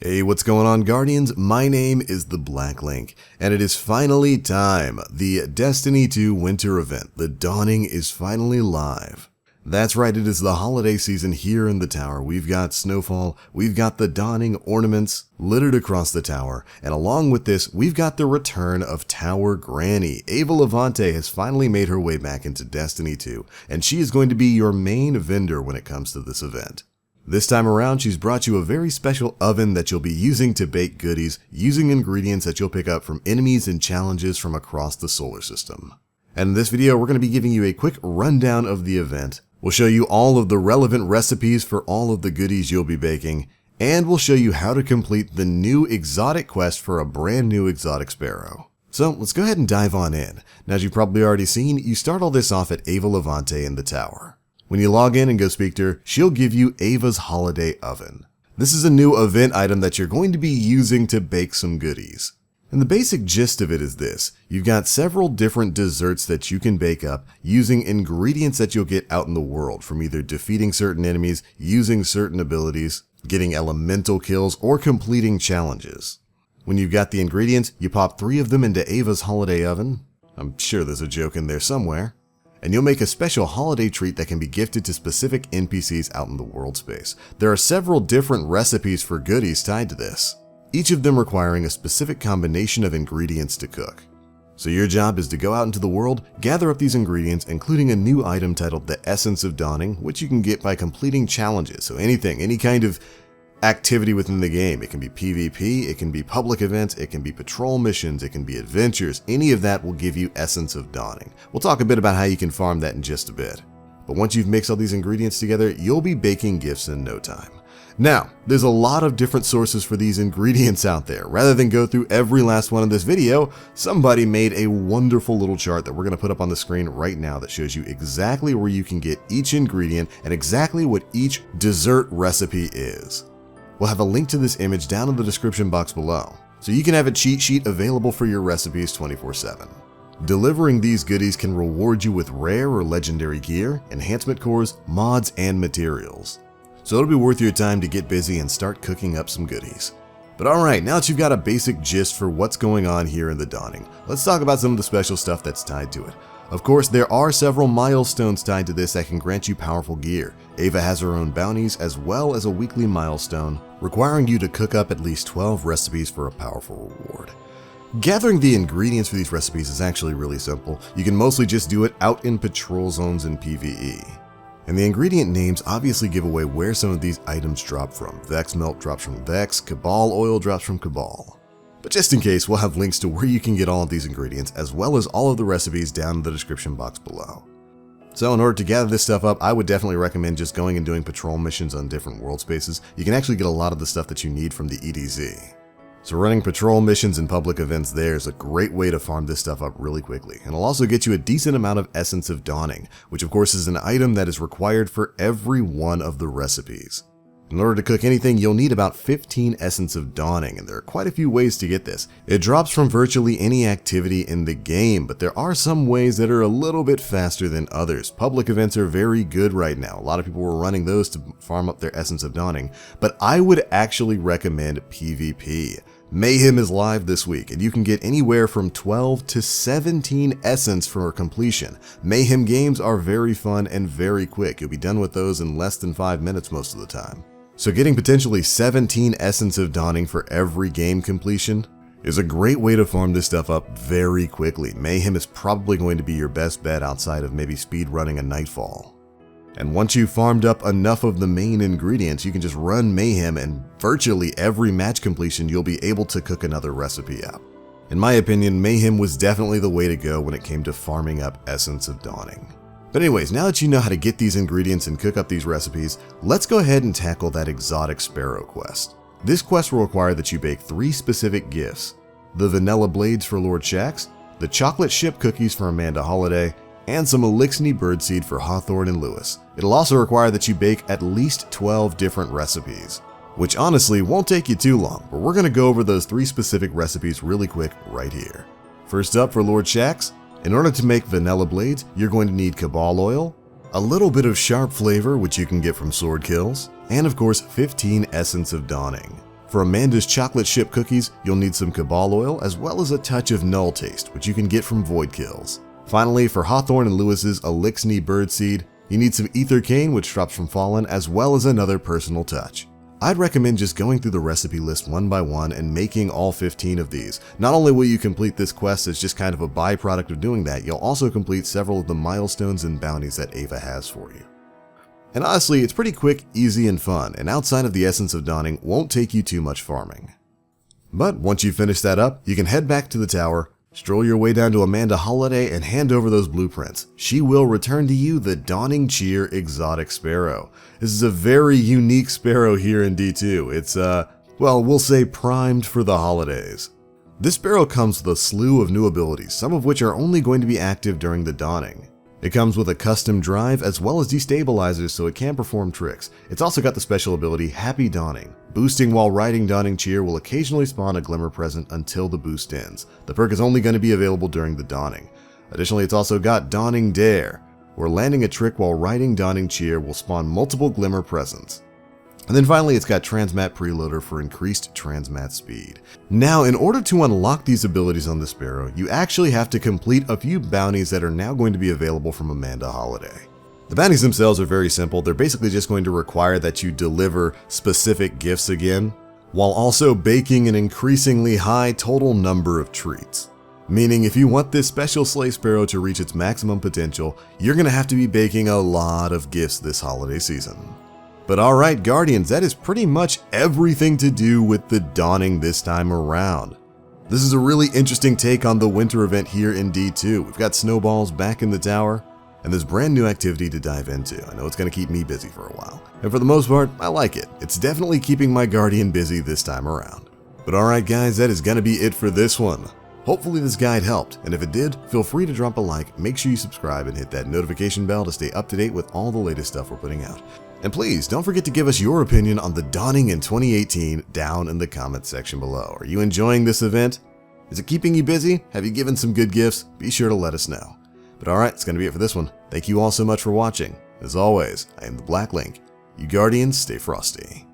Hey, what's going on, Guardians? My name is the Black Link, and it is finally time. The Destiny 2 winter event, The Dawning, is finally live. That's right, it is the holiday season here in the tower. We've got snowfall, we've got the Dawning ornaments littered across the tower, and along with this, we've got the return of Tower Granny. Eva Levante has finally made her way back into Destiny 2, and she is going to be your main vendor when it comes to this event. This time around, she's brought you a very special oven that you'll be using to bake goodies, using ingredients that you'll pick up from enemies and challenges from across the solar system. And in this video, we're going to be giving you a quick rundown of the event. We'll show you all of the relevant recipes for all of the goodies you'll be baking, and we'll show you how to complete the new exotic quest for a brand new exotic Sparrow. So let's go ahead and dive on in. Now, as you've probably already seen, you start all this off at Eva Levante in the tower. When you log in and go speak to her, she'll give you Eva's Holiday Oven. This is a new event item that you're going to be using to bake some goodies. And the basic gist of it is this. You've got several different desserts that you can bake up using ingredients that you'll get out in the world from either defeating certain enemies, using certain abilities, getting elemental kills, or completing challenges. When you've got the ingredients, you pop 3 of them into Eva's Holiday Oven. I'm sure there's a joke in there somewhere. And you'll make a special holiday treat that can be gifted to specific NPCs out in the world space. There are several different recipes for goodies tied to this, each of them requiring a specific combination of ingredients to cook. So your job is to go out into the world, gather up these ingredients, including a new item titled the Essence of Dawning, which you can get by completing challenges. So anything, any kind of activity within the game. It can be PvP, it can be public events, it can be patrol missions, it can be adventures. Any of that will give you Essence of Dawning. We'll talk a bit about how you can farm that in just a bit. But once you've mixed all these ingredients together, you'll be baking gifts in no time. Now, there's a lot of different sources for these ingredients out there. Rather than go through every last one in this video, somebody made a wonderful little chart that we're going to put up on the screen right now that shows you exactly where you can get each ingredient and exactly what each dessert recipe is. We'll have a link to this image down in the description box below, so you can have a cheat sheet available for your recipes 24/7. Delivering these goodies can reward you with rare or legendary gear, enhancement cores, mods, and materials. So it'll be worth your time to get busy and start cooking up some goodies. But alright, now that you've got a basic gist for what's going on here in the Dawning, let's talk about some of the special stuff that's tied to it. Of course, there are several milestones tied to this that can grant you powerful gear. Eva has her own bounties as well as a weekly milestone, requiring you to cook up at least 12 recipes for a powerful reward. Gathering the ingredients for these recipes is actually really simple. You can mostly just do it out in patrol zones in PvE. And the ingredient names obviously give away where some of these items drop from. Vex Melt drops from Vex, Cabal Oil drops from Cabal. But just in case, we'll have links to where you can get all of these ingredients, as well as all of the recipes down in the description box below. So in order to gather this stuff up, I would definitely recommend just going and doing patrol missions on different world spaces. You can actually get a lot of the stuff that you need from the EDZ. So running patrol missions and public events there is a great way to farm this stuff up really quickly. And it'll also get you a decent amount of Essence of Dawning, which of course is an item that is required for every one of the recipes. In order to cook anything, you'll need about 15 Essence of Dawning, and there are quite a few ways to get this. It drops from virtually any activity in the game, but there are some ways that are a little bit faster than others. Public events are very good right now. A lot of people were running those to farm up their Essence of Dawning, but I would actually recommend PvP. Mayhem is live this week, and you can get anywhere from 12 to 17 Essence for completion. Mayhem games are very fun and very quick. You'll be done with those in less than 5 minutes most of the time. So getting potentially 17 Essence of Dawning for every game completion is a great way to farm this stuff up very quickly. Mayhem is probably going to be your best bet outside of maybe speed running a Nightfall. And once you've farmed up enough of the main ingredients, you can just run Mayhem, and virtually every match completion you'll be able to cook another recipe up. In my opinion, Mayhem was definitely the way to go when it came to farming up Essence of Dawning. But anyways, now that you know how to get these ingredients and cook up these recipes, let's go ahead and tackle that exotic Sparrow quest. This quest will require that you bake 3 specific gifts: the vanilla blades for Lord Shaxx, the chocolate ship cookies for Amanda Holiday, and some Elixni birdseed for Hawthorne and Lewis. It'll also require that you bake at least 12 different recipes, which honestly won't take you too long, but we're going to go over those 3 specific recipes really quick right here. First up, for Lord Shaxx, in order to make vanilla blades, you're going to need Cabal Oil, a little bit of sharp flavor which you can get from sword kills, and of course 15 Essence of Dawning. For Amanda's chocolate chip cookies, you'll need some Cabal oil as well as a touch of Null Taste, which you can get from Void Kills. Finally, for Hawthorne and Lewis's Elixni Birdseed, you need some Ether Cane, which drops from Fallen, as well as another personal touch. I'd recommend just going through the recipe list one by one and making all 15 of these. Not only will you complete this quest as just kind of a byproduct of doing that, you'll also complete several of the milestones and bounties that Eva has for you. And honestly, it's pretty quick, easy, and fun, and outside of the Essence of Dawning, won't take you too much farming. But once you finish that up, you can head back to the tower, stroll your way down to Amanda Holiday, and hand over those blueprints. She will return to you the Dawning Cheer Exotic Sparrow. This is a very unique Sparrow here in D2. It's, well, we'll say primed for the holidays. This Sparrow comes with a slew of new abilities, some of which are only going to be active during the Dawning. It comes with a custom drive as well as destabilizers so it can perform tricks. It's also got the special ability Happy Dawning. Boosting while riding Dawning Cheer will occasionally spawn a Glimmer present until the boost ends. The perk is only going to be available during the Dawning. Additionally, it's also got Dawning Dare, where landing a trick while riding Dawning Cheer will spawn multiple Glimmer presents. And then finally, it's got Transmat Preloader for increased transmat speed. Now, in order to unlock these abilities on the Sparrow, you actually have to complete a few bounties that are now going to be available from Amanda Holiday. The bounties themselves are very simple. They're basically just going to require that you deliver specific gifts again, while also baking an increasingly high total number of treats. Meaning, if you want this special Slay Sparrow to reach its maximum potential, you're going to have to be baking a lot of gifts this holiday season. But alright Guardians, that is pretty much everything to do with the Dawning this time around. This is a really interesting take on the winter event here in D2. We've got snowballs back in the tower, and there's brand new activity to dive into. I know it's going to keep me busy for a while. And for the most part, I like it. It's definitely keeping my Guardian busy this time around. But alright guys, that is going to be it for this one. Hopefully this guide helped, and if it did, feel free to drop a like, make sure you subscribe and hit that notification bell to stay up to date with all the latest stuff we're putting out. And please, don't forget to give us your opinion on the Dawning in 2018 down in the comments section below. Are you enjoying this event? Is it keeping you busy? Have you given some good gifts? Be sure to let us know. But alright, it's going to be it for this one. Thank you all so much for watching. As always, I am the Black Link. You Guardians, stay frosty.